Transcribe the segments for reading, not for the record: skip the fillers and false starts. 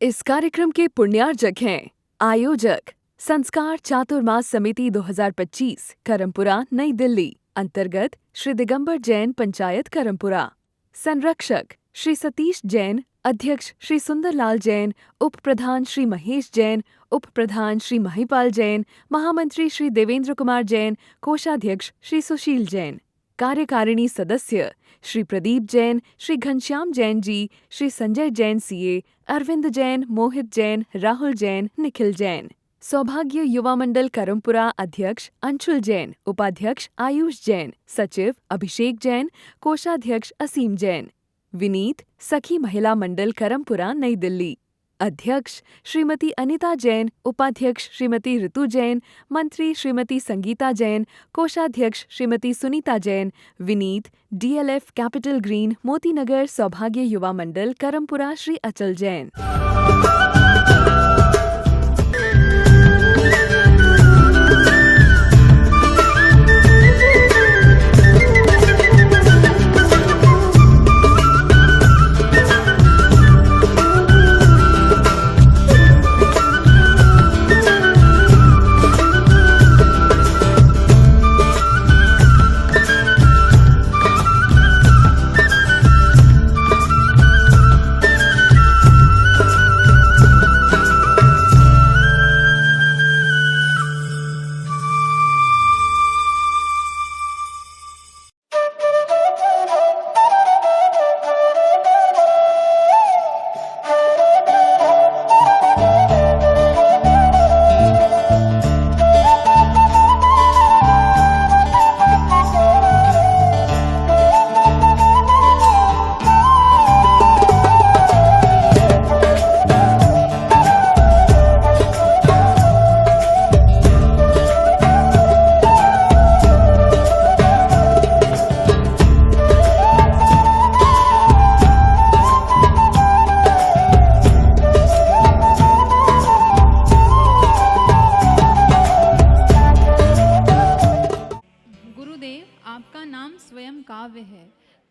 इस कार्यक्रम के पुण्यार्जक हैं आयोजक संस्कार चातुर्मास समिति 2025 करमपुरा नई दिल्ली अंतर्गत श्री दिगंबर जैन पंचायत करमपुरा। संरक्षक श्री सतीश जैन, अध्यक्ष श्री सुंदरलाल जैन, उप प्रधान श्री महेश जैन, उप प्रधान श्री महिपाल जैन, महामंत्री श्री देवेंद्र कुमार जैन, कोषाध्यक्ष श्री सुशील जैन। कार्यकारिणी सदस्य श्री प्रदीप जैन, श्री घनश्याम जैन जी, श्री संजय जैन सीए, अरविंद जैन, मोहित जैन, राहुल जैन, निखिल जैन। सौभाग्य युवा मंडल करमपुरा अध्यक्ष अंशुल जैन, उपाध्यक्ष आयुष जैन, सचिव अभिषेक जैन, कोषाध्यक्ष असीम जैन। विनीत सखी महिला मंडल करमपुरा नई दिल्ली अध्यक्ष श्रीमती अनिता जैन, उपाध्यक्ष श्रीमती ऋतु जैन, मंत्री श्रीमती संगीता जैन, कोषाध्यक्ष Shrimati Sunita Jain. Vineet DLF capital green Motinagar सौभाग्य युवा मंडल करमपुरा श्री अचल जैन।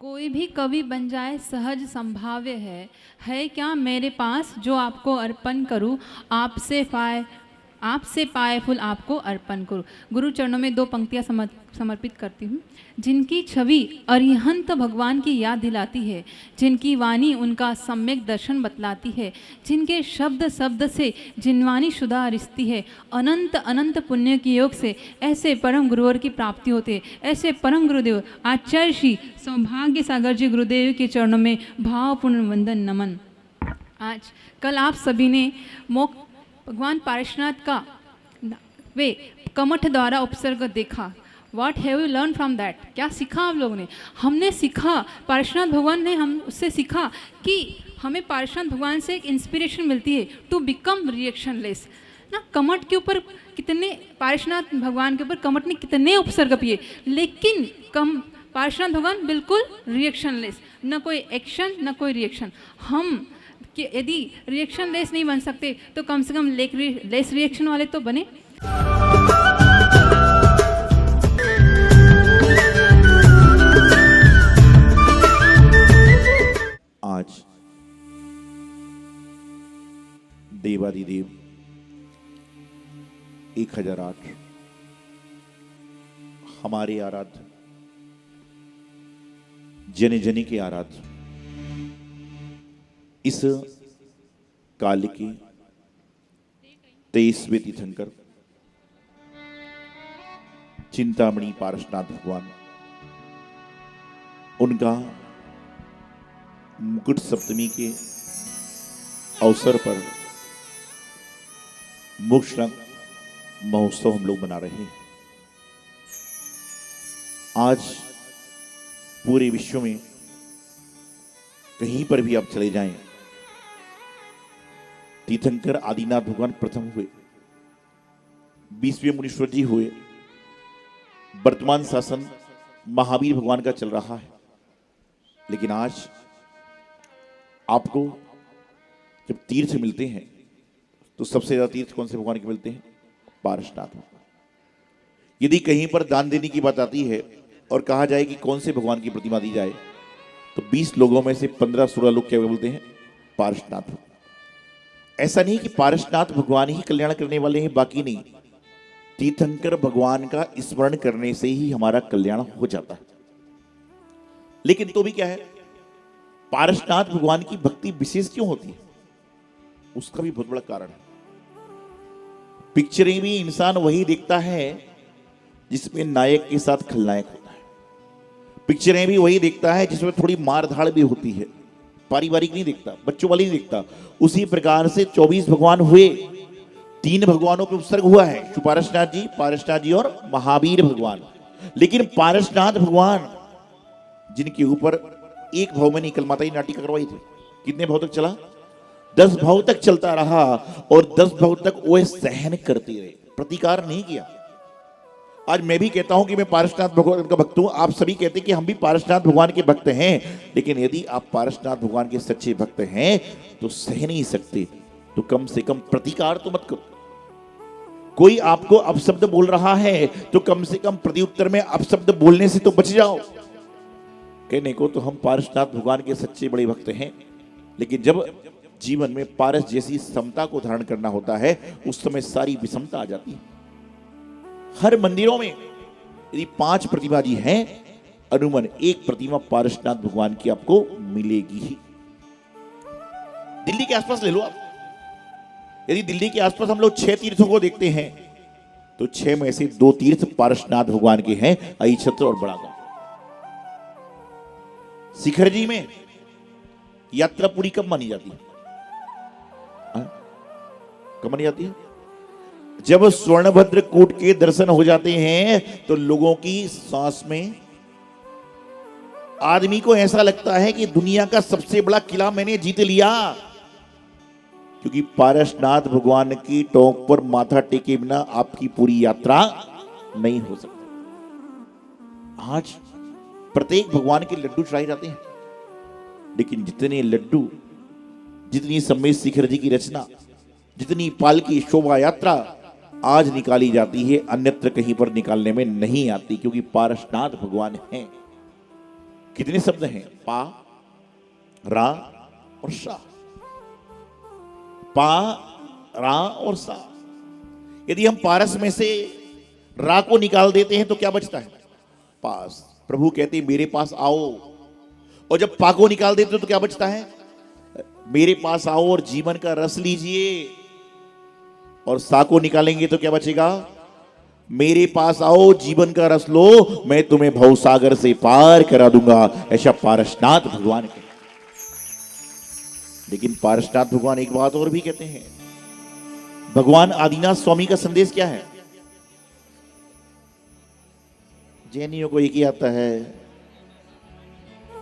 कोई भी कवि बन जाए सहज संभाव्य है क्या मेरे पास जो आपको अर्पण करूं, आपसे पाए फूल आपको अर्पण करूं। गुरु चरणों में दो पंक्तियां समर्पित करती हूँ। जिनकी छवि अरिहंत भगवान की याद दिलाती है, जिनकी वाणी उनका सम्यक दर्शन बतलाती है, जिनके शब्द शब्द से जिनवानी शुदा रिश्ती है, अनंत अनंत पुण्य के योग से ऐसे परम गुरुवर की प्राप्ति होते। ऐसे परम गुरुदेव आचार्य श्री सौभाग्य सागर जी गुरुदेव के चरणों में भावपूर्ण वंदन नमन। आज कल आप सभी ने भगवान पारशनाथ का वे कमठ द्वारा उपसर्ग देखा। What have you learned from that? क्या सीखा आप लोगों ने? हमने सीखा, पारशनाथ भगवान ने हम उससे सीखा कि हमें पारशनाथ भगवान से एक इंस्पिरेशन मिलती है टू बिकम रिएक्शनलेस। ना कमठ के ऊपर कितने, पारशनाथ भगवान के ऊपर कमठ ने कितने उपसर्ग पिए, लेकिन पारशनाथ भगवान बिल्कुल रिएक्शनलेस, न कोई एक्शन न कोई रिएक्शन। हम कि यदि रिएक्शनलेस नहीं बन सकते तो कम से कम लेस रिएक्शन वाले तो बने। आज देवादिदेव 1008 हमारे आराध्य जन जनी के आराध्य इस काल के 23वें तीर्थंकर चिंतामणि पारशनाथ भगवान, उनका मुकुट सप्तमी के अवसर पर मोक्षरंग महोत्सव हम लोग मना रहे हैं। आज पूरे विश्व में कहीं पर भी आप चले जाएं, तीर्थंकर आदिनाथ भगवान प्रथम हुए, 20वें मुनीश्वर जी हुए, वर्तमान शासन महावीर भगवान का चल रहा है। लेकिन आज आपको जब तीर्थ मिलते हैं तो सबसे ज्यादा तीर्थ कौन से भगवान के मिलते हैं? पारशनाथ भगवान। यदि कहीं पर दान देने की बात आती है और कहा जाए कि कौन से भगवान की प्रतिमा दी जाए, तो 20 लोगों में से 15-16 लोग क्या बोलते हैं? पारशनाथ। ऐसा नहीं कि पारसनाथ भगवान ही कल्याण करने वाले हैं, बाकी नहीं, तीर्थंकर भगवान का स्मरण करने से ही हमारा कल्याण हो जाता है। लेकिन तो भी क्या है, पारसनाथ भगवान की भक्ति विशेष क्यों होती है, उसका भी बहुत बड़ा कारण है। पिक्चरें भी इंसान वही देखता है जिसमें नायक के साथ खलनायक होता है, पिक्चरें भी वही देखता है जिसमें थोड़ी मार धाड़ भी होती है, पारिवारिक नहीं देखता, बच्चों वाली नहीं देखता। उसी प्रकार से 24 भगवान हुए, 3 भगवानों पे उत्सर्ग हुआ है, पारसनाथ जी और महावीर भगवान। लेकिन पारसनाथ भगवान जिनके ऊपर एक भाव में नहीं, कल माता जी नाटिका करवाई थी, कितने भाव तक चला, 10 भाव तक चलता रहा, और 10 भाव तक वो सहन करती रहे, प्रतिकार नहीं किया। आज मैं भी कहता हूं कि मैं पारसनाथ भगवान का भक्त हूं, आप सभी कहते हैं कि हम भी पारसनाथ भगवान के भक्त हैं, लेकिन यदि आप पारसनाथ भगवान के सच्चे भक्त हैं तो सह नहीं सकते तो कम से कम प्रतिकार तो मत करो। कोई आपको अपशब्द बोल रहा है तो कम से कम प्रत्युत्तर में अपशब्द बोलने से तो बच जाओ। कहने को तो हम पारसनाथ भगवान के सच्चे बड़े भक्त हैं, लेकिन जब जीवन में पारस जैसी समता को धारण करना होता है उस समय सारी विषमता आ जाती है। हर मंदिरों में यदि 5 प्रतिमा जी हैं, अनुमान 1 प्रतिमा पारसनाथ भगवान की आपको मिलेगी ही। दिल्ली के आसपास ले लो आप, यदि दिल्ली के आसपास हम लोग 6 तीर्थों को देखते हैं तो 6 में से 2 तीर्थ पारसनाथ भगवान के हैं, अहिछत्र और बड़ा गांव। शिखर जी में यात्रा पूरी कब मानी जाती है? कब मानी जाती है? जब स्वर्णभद्र कूट के दर्शन हो जाते हैं तो लोगों की सांस में, आदमी को ऐसा लगता है कि दुनिया का सबसे बड़ा किला मैंने जीत लिया, क्योंकि पारसनाथ भगवान की टोंक पर माथा टेके बिना आपकी पूरी यात्रा नहीं हो सकती। आज प्रत्येक भगवान के लड्डू चढ़ाए जाते हैं, लेकिन जितने लड्डू, जितनी समय शिखर जी की रचना, जितनी पालकी शोभा यात्रा आज निकाली जाती है, अन्यत्र कहीं पर निकालने में नहीं आती, क्योंकि पारसनाथ भगवान हैं। कितने शब्द हैं? पा, रा और सा। पा, रा और सा। यदि हम पारस में से रा को निकाल देते हैं तो क्या बचता है? पास। प्रभु कहते हैं मेरे पास आओ, और जब पा को निकाल देते हो तो क्या बचता है? मेरे पास आओ और जीवन का रस लीजिए। और सा को निकालेंगे तो क्या बचेगा? मेरे पास आओ, जीवन का रस लो, मैं तुम्हें भवसागर से पार करा दूंगा, ऐसा पारसनाथ भगवान कहते। लेकिन पारसनाथ भगवान एक बात और भी कहते हैं। भगवान आदिनाथ स्वामी का संदेश क्या है? जैनियों को एक ही आता है।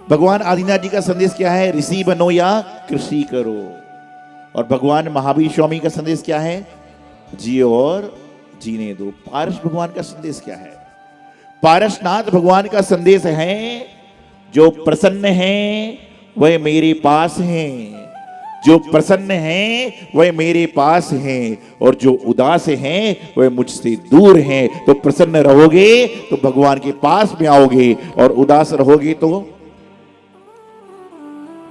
भगवान आदिनाथ जी का संदेश क्या है? ऋषि बनो या कृषि करो। और भगवान महावीर स्वामी का संदेश क्या है? जियो और जीने दो। पारस भगवान का संदेश क्या है? पारसनाथ भगवान का संदेश है, जो प्रसन्न है वह मेरे पास हैं, जो प्रसन्न हैं वह मेरे पास हैं, और जो उदास हैं वह मुझसे दूर हैं। तो प्रसन्न रहोगे तो भगवान के पास में आओगे, और उदास रहोगे तो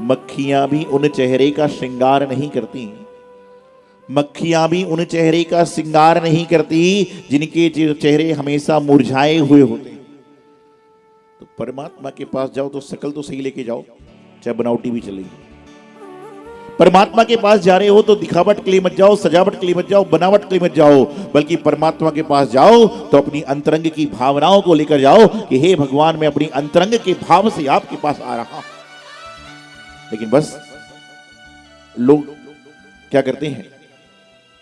मक्खियां भी उन चेहरे का श्रृंगार नहीं करती, मक्खियां भी उन चेहरे का श्रृंगार नहीं करती जिनके चेहरे हमेशा मुरझाए हुए होते। तो परमात्मा के पास जाओ तो शकल तो सही लेके जाओ, चाहे बनावटी भी चलेगी। परमात्मा के पास जा रहे हो तो दिखावट के लिए मत जाओ, सजावट के लिए मत जाओ, बनावट के लिए मत जाओ, बल्कि परमात्मा के पास जाओ तो अपनी अंतरंग की भावनाओं को लेकर जाओ कि हे भगवान, मैं अपनी अंतरंग के भाव से आपके पास आ रहा हूं। लेकिन बस लोग क्या करते हैं,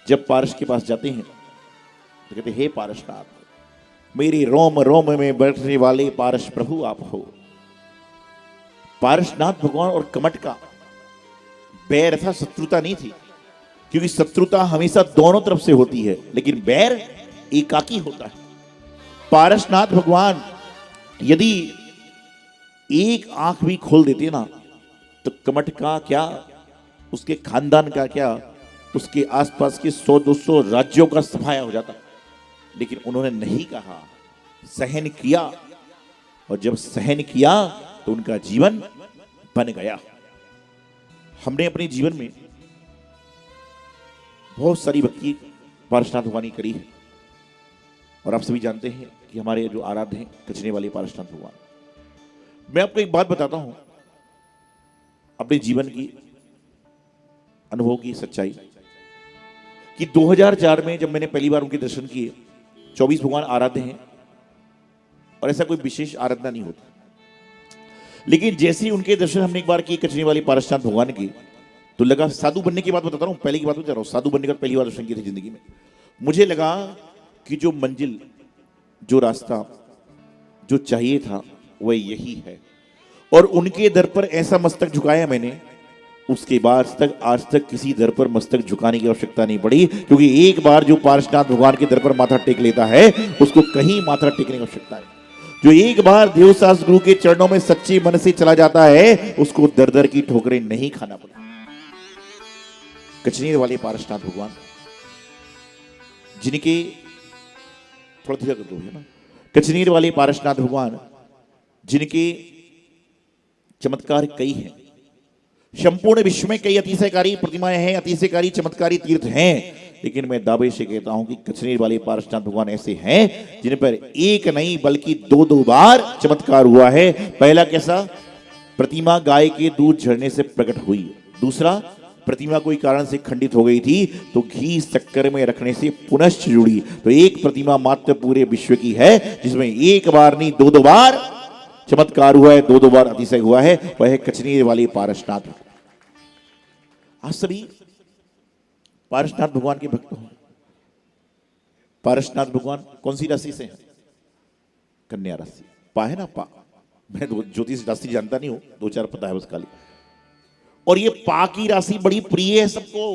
जब पारस के पास जाते हैं तो कहते हे पारसनाथ, मेरे रोम रोम में बैठने वाले पारस प्रभु आप हो। पारसनाथ भगवान और कमट का बैर था, शत्रुता नहीं थी, क्योंकि शत्रुता हमेशा दोनों तरफ से होती है, लेकिन बैर एकाकी होता है। पारसनाथ भगवान यदि एक आंख भी खोल देते ना तो कमट का क्या, उसके खानदान का क्या, उसके आसपास के 100-200 राज्यों का सफाया हो जाता। लेकिन उन्होंने नहीं कहा, सहन किया, और जब सहन किया तो उनका जीवन बन गया। हमने अपने जीवन में बहुत सारी भक्ति पारसनाथ भगवान की करी है और आप सभी जानते हैं कि हमारे जो आराध्य हैं कचने वाले पारसनाथ भगवान। मैं आपको एक बात बताता हूं अपने जीवन की अनुभव की सच्चाई कि 2004 में जब मैंने पहली बार उनके दर्शन किए, 24 भगवान आराध्य हैं और ऐसा कोई विशेष आराधना नहीं होता, लेकिन जैसे ही उनके दर्शन हमने एक बार किए कचने वाले पारसनाथ भगवान की, तो लगा, साधु बनने की बात बताता रहा हूं, पहले की बात बता रहा हूं, साधु बनने का पहली बार दर्शन किए थे जिंदगी में, मुझे लगा कि जो मंजिल, जो रास्ता, जो चाहिए था वह यही है। और उनके दर पर ऐसा मस्तक झुकाया मैंने, उसके बाद आज तक किसी दर पर मस्तक झुकाने की आवश्यकता नहीं पड़ी, क्योंकि एक बार जो पारसनाथ भगवान के दर पर माथा टेक लेता है उसको कहीं माथा टेकने की आवश्यकता नहीं। जो एक बार देवशास्त्र गुरु के चरणों में सच्चे मन से चला जाता है उसको दर दर की ठोकरें नहीं खाना पड़ता। कचनेर वाले पारसनाथ भगवान जिनके, थोड़ा धीरे कर दो है ना, कचनेर वाले पारसनाथ भगवान जिनके चमत्कार कई हैं, संपूर्ण विश्व में कई अतिशयकारी प्रतिमाएं हैं, अतिशयकारी चमत्कारी तीर्थ हैं, लेकिन मैं दावे से कहता हूं कि कचनेर वाले पारसनाथ भगवान ऐसे हैं जिन पर एक नहीं बल्कि दो बार चमत्कार हुआ है। पहला कैसा? प्रतिमा गाय के दूध झरने से प्रकट हुई। दूसरा, प्रतिमा कोई कारण से खंडित हो गई थी तो घी शक्कर में रखने से पुनश्च जुड़ी। तो एक प्रतिमा मात्र पूरे विश्व की है जिसमें एक बार नहीं दो बार चमत्कार हुआ है, दो बार अतिशय हुआ है, वह है कचनेर वाले पारसनाथ। आज सभी पारसनाथ भगवान के भक्त हो। पारसनाथ भगवान कौन सी राशि से हैं? कन्या राशि। पा है ना, पा। मैं ज्योतिष राशि जानता नहीं हूं, 2-4 पता है बस खाली। और ये पा की राशि बड़ी प्रिय है सबको।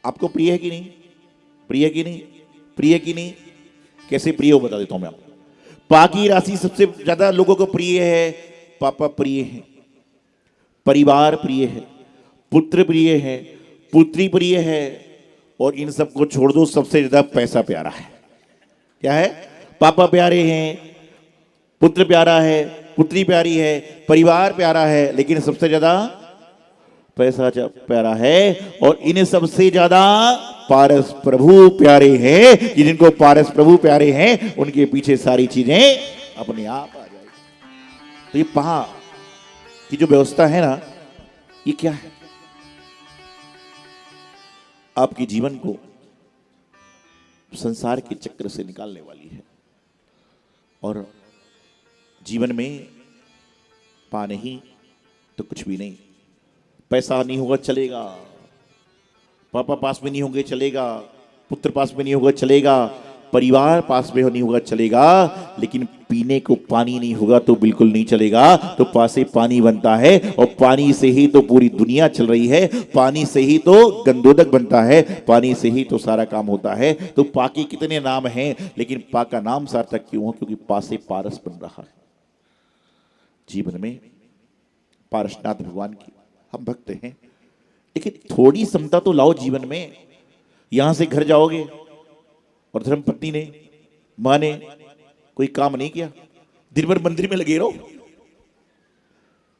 आपको प्रिय है कि नहीं? प्रिय है कि नहीं? प्रिय है कि नहीं? कैसे प्रिय हो बता देता हूं मैं आपको। पा की राशि सबसे ज्यादा लोगों को प्रिय है। पापा प्रिय है, परिवार प्रिय है, पुत्र प्रिय है, पुत्री प्रिय है, और इन सबको छोड़ दो, सबसे ज्यादा पैसा प्यारा है। क्या है? पापा प्यारे हैं, पुत्र प्यारा है, पुत्री प्यारी है, परिवार प्यारा है, लेकिन सबसे ज्यादा पैसा प्यारा है। और इन सबसे ज्यादा पारस प्रभु प्यारे हैं कि जिनको पारस प्रभु प्यारे हैं उनके पीछे सारी चीजें अपने आप आ जाएगी। तो ये पहा की जो व्यवस्था है ना, ये क्या है? आपके जीवन को संसार के चक्र से निकालने वाली है। और जीवन में पा नहीं तो कुछ भी नहीं। पैसा नहीं होगा चलेगा, पापा पास में नहीं होंगे चलेगा, पुत्र पास में नहीं होगा चलेगा, परिवार पास में नहीं होगा चलेगा, लेकिन पीने को पानी नहीं होगा तो बिल्कुल नहीं चलेगा। तो पास से पानी बनता है और पानी से ही तो पूरी दुनिया चल रही है, पानी से ही तो गंधोदक बनता है, पानी से ही तो सारा काम होता है। तो पा के कितने नाम हैं, लेकिन पा का नाम सार्थक क्यों हो? क्योंकि पा से पारस बन रहा है। जीवन में पारसनाथ भगवान की हम भक्त हैं, लेकिन थोड़ी समता तो लाओ जीवन में। यहां से घर जाओगे और धर्मपत्नी ने, मां ने कोई काम नहीं किया, दिन भर मंदिर में लगे रहो।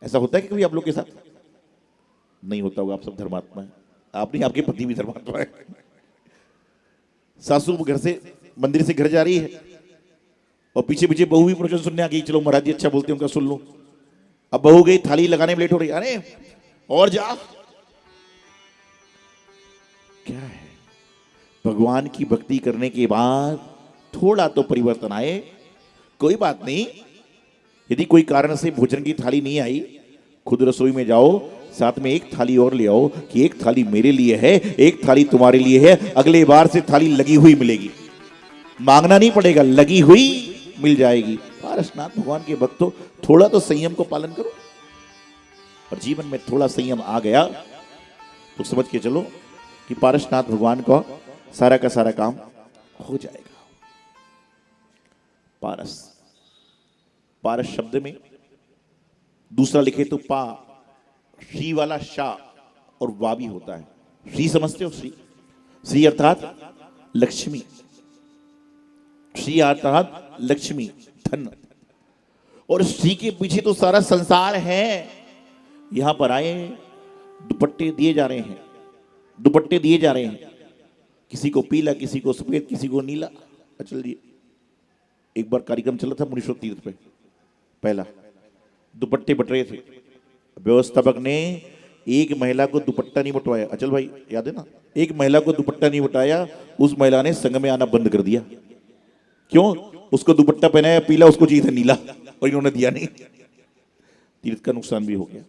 ऐसा होता है कि कभी आप लोग के साथ? नहीं होता होगा, आप सब धर्मात्मा हैं। आप नहीं, आपकी पत्नी भी धर्मात्मा है। सासू घर से, मंदिर से घर जा रही है और पीछे पीछे बहू भी प्रवचन सुनने आ गई। चलो महाराज जी अच्छा बोलते हैं, उनका सुन लो। अब बहू गई, थाली लगाने में लेट हो रही, अरे और जा। क्या है? भगवान की भक्ति करने के बाद थोड़ा तो परिवर्तन आए, कोई बात नहीं। यदि कोई कारण से भोजन की थाली नहीं आई, खुद रसोई में जाओ, साथ में एक थाली और ले आओ कि एक थाली मेरे लिए है, एक थाली तुम्हारे लिए है। अगले बार से थाली लगी हुई मिलेगी, मांगना नहीं पड़ेगा, लगी हुई मिल जाएगी। पारसनाथ भगवान के भक्तों, थोड़ा तो संयम को पालन करो। और जीवन में थोड़ा संयम आ गया तो समझ के चलो कि पारसनाथ भगवान का सारा काम हो जाएगा। पारस, पारस शब्द में दूसरा लिखे तो पा, श्री वाला शा और वा भी होता है। श्री समझते हो? श्री, श्री अर्थात लक्ष्मी, श्री अर्थात लक्ष्मी, धन। और श्री के पीछे तो सारा संसार है। यहां पर आए, दुपट्टे दिए जा रहे हैं, दुपट्टे दिए जा रहे हैं, किसी को पीला, किसी को सफेद, किसी को नीला। अचल जी, एक बार कार्यक्रम चला था मुनीश्वर तीर्थ पे, पहला दुपट्टे बट रहे थे, व्यवस्थापक ने एक महिला को दुपट्टा नहीं बटवाया। अचल भाई याद है ना, एक महिला को दुपट्टा नहीं बटाया, उस महिला ने संघ में आना बंद कर दिया। क्यों? उसको दुपट्टा पहनाया पीला, उसको चाहिए था नीला, और इन्होंने दिया नहीं। तीर्थ का नुकसान भी हो गया।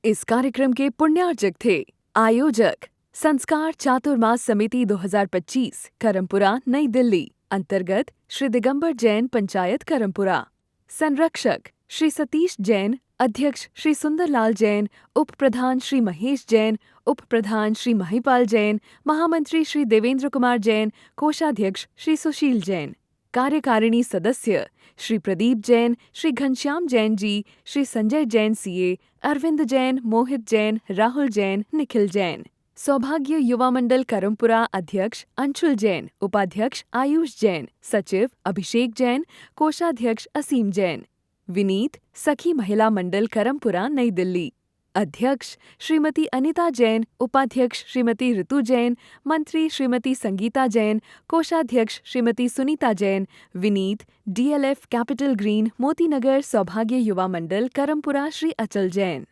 इस कार्यक्रम के पुण्यार्जक थे आयोजक संस्कार चातुर्मास समिति 2025 करमपुरा नई दिल्ली अंतर्गत श्री दिगंबर जैन पंचायत करमपुरा। संरक्षक श्री सतीश जैन, अध्यक्ष श्री सुंदरलाल जैन, उप प्रधान श्री महेश जैन, उप प्रधान श्री महिपाल जैन, महामंत्री श्री देवेंद्र कुमार जैन, कोषाध्यक्ष श्री सुशील जैन। कार्यकारिणी सदस्य श्री प्रदीप जैन, श्री घनश्याम जैन जी, श्री संजय जैन सीए, अरविंद जैन, मोहित जैन, राहुल जैन, निखिल जैन। सौभाग्य युवा मंडल करमपुरा अध्यक्ष अंशुल जैन, उपाध्यक्ष आयुष जैन, सचिव अभिषेक जैन, कोषाध्यक्ष असीम जैन। विनीत सखी महिला मंडल करमपुरा नई दिल्ली अध्यक्ष श्रीमती अनिता जैन, उपाध्यक्ष श्रीमती ऋतु जैन, मंत्री श्रीमती संगीता जैन, कोषाध्यक्ष Shrimati Sunita Jain. Vineet DLF capital green Motinagar सौभाग्य युवा मंडल करमपुरा श्री अचल जैन।